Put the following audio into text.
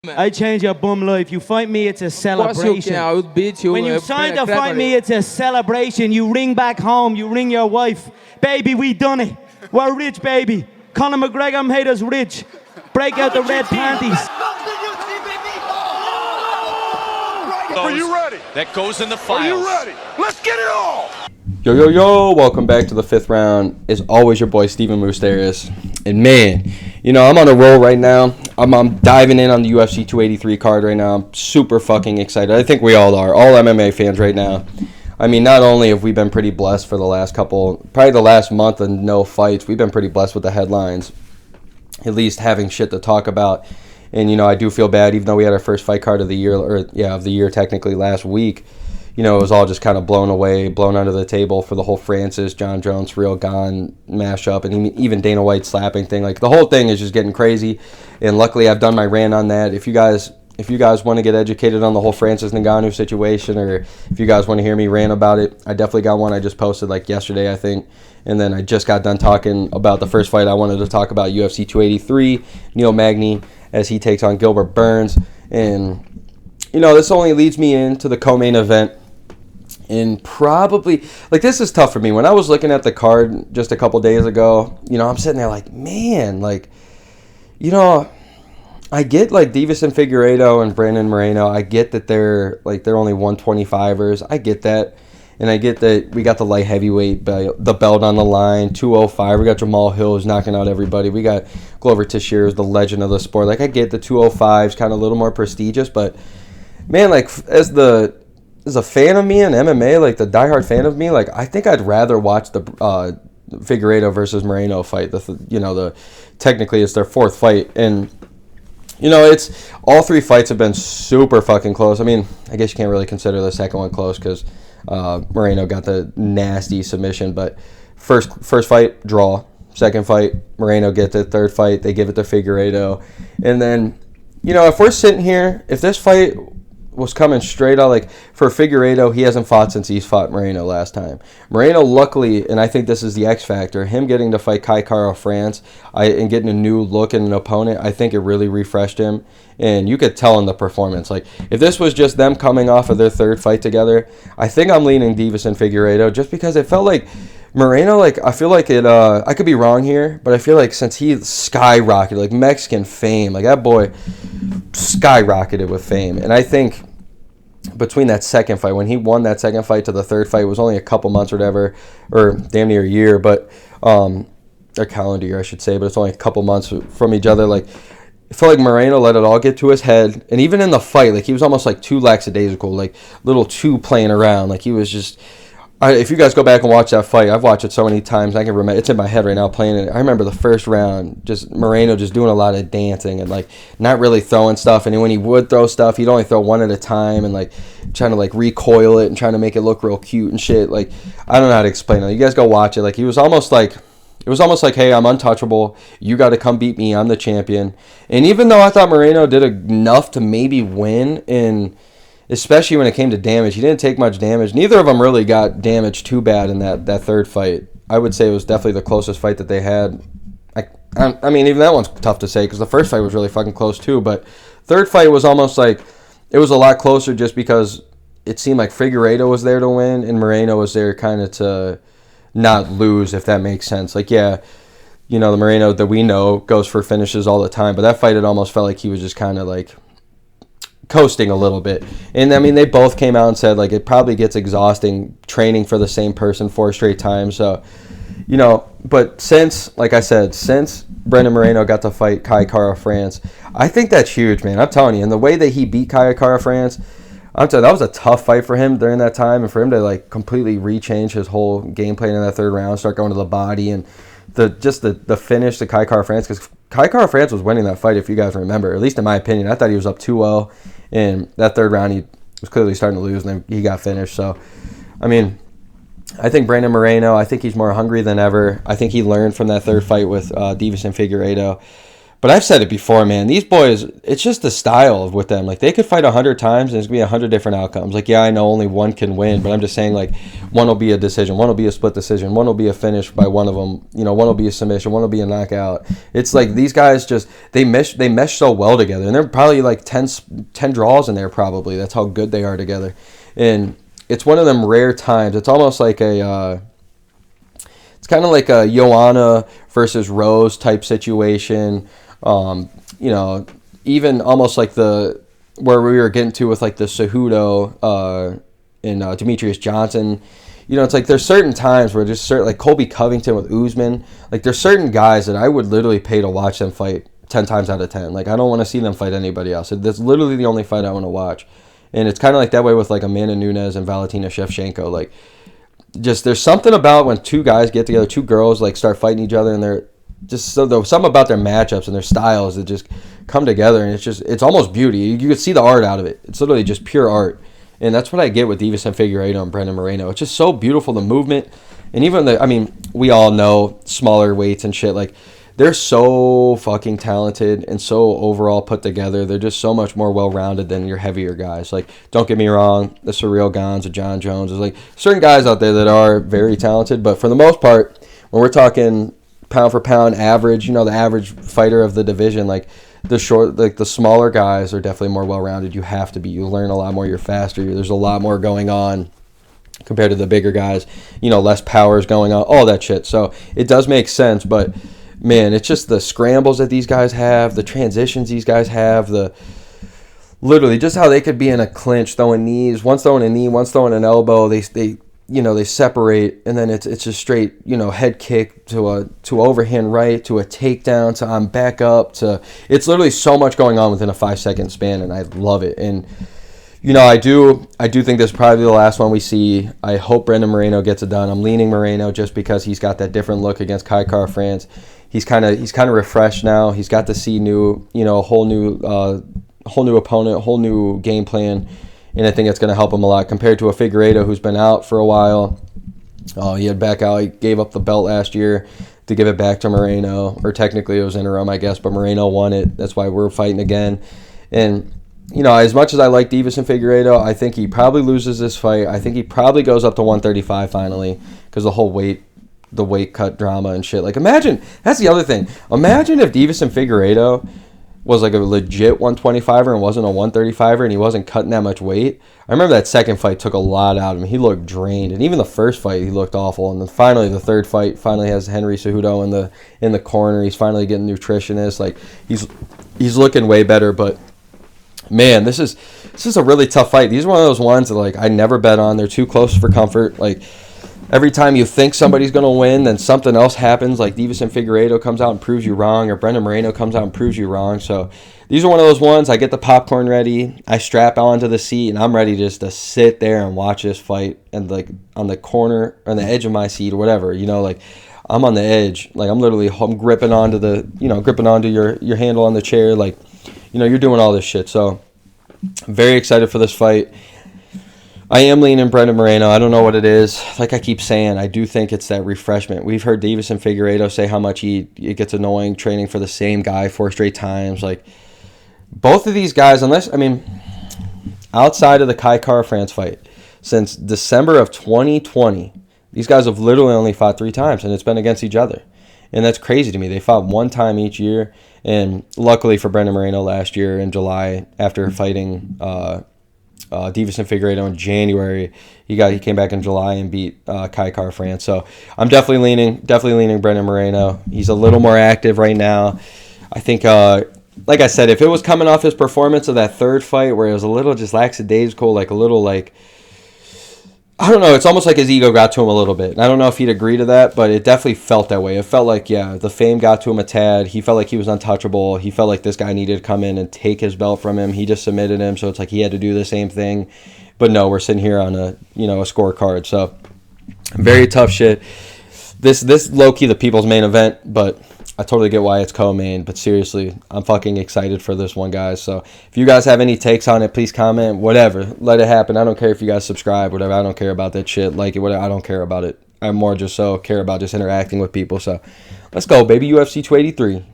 I change your bum life. You fight me, it's a celebration. I would beat you. When you sign to fight me, it's a celebration. You ring back home, you ring your wife. Baby, we done it. We're rich, baby. Conor McGregor made us rich. Break out the red panties. Are you ready? That goes in the files. Are you ready? Let's get it all! Yo, yo, yo, welcome back to the fifth round. As always, your boy, Stephen Moustaris. And man, you know, I'm on a roll right now. I'm diving in on the UFC 283 card right now. I'm super fucking excited. I think we all are. All MMA fans right now. I mean, not only have we been pretty blessed for the last probably the last month and no fights, we've been pretty blessed with the headlines. At least having shit to talk about. And, you know, I do feel bad, even though we had our first fight card of the year, of the year technically last week. You know, it was all just kind of blown away, blown under the table for the whole Francis, John Jones, Real Gone mashup, and even Dana White slapping thing. Like, the whole thing is just getting crazy. And luckily, I've done my rant on that. If you guys want to get educated on the whole Francis Ngannou situation, or if you guys want to hear me rant about it, I definitely got one I just posted like yesterday, I think. And then I just got done talking about the first fight I wanted to talk about, UFC 283, Neil Magny, as he takes on Gilbert Burns. And, you know, this only leads me into the co-main event. And probably, like, this is tough for me. When I was looking at the card just a couple days ago, you know, I'm sitting there like, man, like, you know, I get, like, Deiveson Figueiredo and Brandon Moreno. I get that they're only 125ers. I get that. And I get that we got the light heavyweight the belt on the line, 205. We got Jamal Hill who's knocking out everybody. We got Glover Teixeira, the legend of the sport. Like, I get the 205's kind of a little more prestigious, but, man, like, as a fan of me in MMA, like the diehard fan of me, like I think I'd rather watch the Figueiredo versus Moreno fight. Technically it's their fourth fight, and you know it's all three fights have been super fucking close. I mean, I guess you can't really consider the second one close because Moreno got the nasty submission. But first fight draw, second fight Moreno gets it, third fight they give it to Figueiredo, and then you know if we're sitting here, if this fight was coming straight out, like for Figueiredo, he hasn't fought since he's fought Moreno last time. Moreno, luckily, and I think this is the X factor, him getting to fight Kai Kara France and getting a new look at an opponent, I think it really refreshed him. And you could tell in the performance. Like, if this was just them coming off of their third fight together, I think I'm leaning Deiveson Figueiredo just because it felt like Moreno, like, I feel like it, I could be wrong here, but I feel like since he skyrocketed, like Mexican fame, like that boy skyrocketed with fame. And I think between that second fight, when he won that second fight to the third fight, it was only a couple months or whatever, or damn near a year, but, a calendar year, I should say, but it's only a couple months from each other. Like, I felt like Moreno let it all get to his head. And even in the fight, like, he was almost like too lackadaisical, like, little too playing around. Like, he was just, if you guys go back and watch that fight, I've watched it so many times, I can remember, it's in my head right now playing it. I remember the first round, just Moreno just doing a lot of dancing and, like, not really throwing stuff. And when he would throw stuff, he'd only throw one at a time and, like, trying to, like, recoil it and trying to make it look real cute and shit. Like, I don't know how to explain it. You guys go watch it. Like, it was almost like, hey, I'm untouchable. You got to come beat me. I'm the champion. And even though I thought Moreno did enough to maybe win, and especially when it came to damage, he didn't take much damage. Neither of them really got damaged too bad in that third fight. I would say it was definitely the closest fight that they had. I mean, even that one's tough to say because the first fight was really fucking close too. But third fight was almost like it was a lot closer just because it seemed like Figueiredo was there to win and Moreno was there kind of to not lose, if that makes sense. Like, yeah, you know, the Moreno that we know goes for finishes all the time, but that fight, it almost felt like he was just kind of like coasting a little bit. And I mean, they both came out and said, like, it probably gets exhausting training for the same person 4 straight times. So, you know, but since Brandon Moreno got to fight Kai Kara France, I think that's huge, man. I'm telling you, and the way that he beat Kai Kara France, I'm telling you, that was a tough fight for him during that time, and for him to, like, completely rechange his whole game plan in that third round, start going to the body, and the finish to Kai Kara France, because Kai Kara France was winning that fight, if you guys remember, at least in my opinion. I thought he was up 2-0, and that third round he was clearly starting to lose, and then he got finished. So, I mean, I think Brandon Moreno, I think he's more hungry than ever. I think he learned from that third fight with Deiveson Figueiredo. But I've said it before, man. These boys, it's just the style with them. Like, they could fight 100 times, and there's going to be 100 different outcomes. Like, yeah, I know only one can win, but I'm just saying, like, one will be a decision, one will be a split decision, one will be a finish by one of them, you know, one will be a submission, one will be a knockout. It's like these guys just, they mesh so well together. And they're probably like 10 draws in there probably. That's how good they are together. And it's one of them rare times. It's almost like it's kind of like a Joanna versus Rose type situation. You know, even almost like where we were getting to with like the Cejudo and Demetrius Johnson. You know, it's like there's certain times where just like Colby Covington with Usman. Like, there's certain guys that I would literally pay to watch them fight 10 times out of 10. Like, I don't want to see them fight anybody else. That's literally the only fight I want to watch. And it's kind of like that way with like Amanda Nunes and Valentina Shevchenko. Like, just there's something about when two guys get together, two girls like start fighting each other, and they're just something about their matchups and their styles that just come together, and it's almost beauty. You can see the art out of it. It's literally just pure art, and that's what I get with Deiveson Figueiredo and Brandon Moreno. It's just so beautiful, the movement, and even we all know smaller weights and shit. Like, they're so fucking talented and so overall put together. They're just so much more well-rounded than your heavier guys. Like, don't get me wrong, the Surreal Gons, the John Jones, there's like certain guys out there that are very talented, but for the most part, when we're talking pound for pound average, you know, the average fighter of the division, like the smaller guys are definitely more well-rounded. You learn a lot more, you're faster, there's a lot more going on compared to the bigger guys, you know, less power is going on, all that shit. So it does make sense, but man, it's just the scrambles that these guys have, the transitions these guys have, literally just how they could be in a clinch, throwing knees, once throwing a knee, once throwing an elbow, they you know, they separate, and then it's just straight, you know, head kick to overhand right, to a takedown, to I'm back up, to it's literally so much going on within a 5-second span, and I love it. And you know, I do think this is probably the last one we see. I hope Brandon Moreno gets it done. I'm leaning Moreno just because he's got that different look against Kai Kara France. He's kind of refreshed now. He's got to see a whole new opponent, a whole new game plan. And I think it's going to help him a lot compared to a Figueiredo who's been out for a while. He had back out. He gave up the belt last year to give it back to Moreno. Or technically it was interim, I guess, but Moreno won it. That's why we're fighting again. And, you know, as much as I like Deiveson Figueiredo, I think he probably loses this fight. I think he probably goes up to 135 finally because the whole weight cut drama and shit. Like, imagine, that's the other thing. Imagine if Deiveson Figueiredo was like a legit 125er and wasn't a 135er and he wasn't cutting that much weight. I remember that second fight took a lot out of him. He looked drained, and even the first fight he looked awful. And then finally the third fight has Henry Cejudo in the corner. He's finally getting nutritionist. Like, he's looking way better. But man, this is a really tough fight. These are one of those ones that like I never bet on. They're too close for comfort. Like, every time you think somebody's going to win, then something else happens, like Deiveson Figueiredo comes out and proves you wrong, or Brandon Moreno comes out and proves you wrong. So these are one of those ones, I get the popcorn ready, I strap onto the seat, and I'm ready just to sit there and watch this fight, and like on the corner, or on the edge of my seat, or whatever, you know, like I'm on the edge. Like, I'm gripping onto your handle on the chair, like, you know, you're doing all this shit. So I'm very excited for this fight. I am leaning Brandon Moreno. I don't know what it is. Like I keep saying, I do think it's that refreshment. We've heard Deiveson Figueiredo say how much it gets annoying training for the same guy 4 straight times. Like, both of these guys, outside of the Kai Kara France fight, since December of 2020, these guys have literally only fought 3 times, and it's been against each other. And that's crazy to me. They fought 1 time each year, and luckily for Brandon Moreno last year in July, after fighting Deiveson Figueiredo in January, he came back in July and beat Kai Kara France. So I'm definitely leaning Brandon Moreno. He's a little more active right now. I think, like I said, if it was coming off his performance of that third fight where it was a little just lackadaisical, like a little like, I don't know, it's almost like his ego got to him a little bit. And I don't know if he'd agree to that, but it definitely felt that way. It felt like, yeah, the fame got to him a tad. He felt like he was untouchable. He felt like this guy needed to come in and take his belt from him. He just submitted him, so it's like he had to do the same thing. But no, we're sitting here on a scorecard. So very tough shit. This low-key the people's main event, but I totally get why it's co-main, but seriously, I'm fucking excited for this one, guys. So if you guys have any takes on it, please comment, whatever. Let it happen. I don't care if you guys subscribe, whatever. I don't care about that shit. Like it, whatever. I don't care about it. I'm more just care about just interacting with people. So let's go, baby. UFC 283.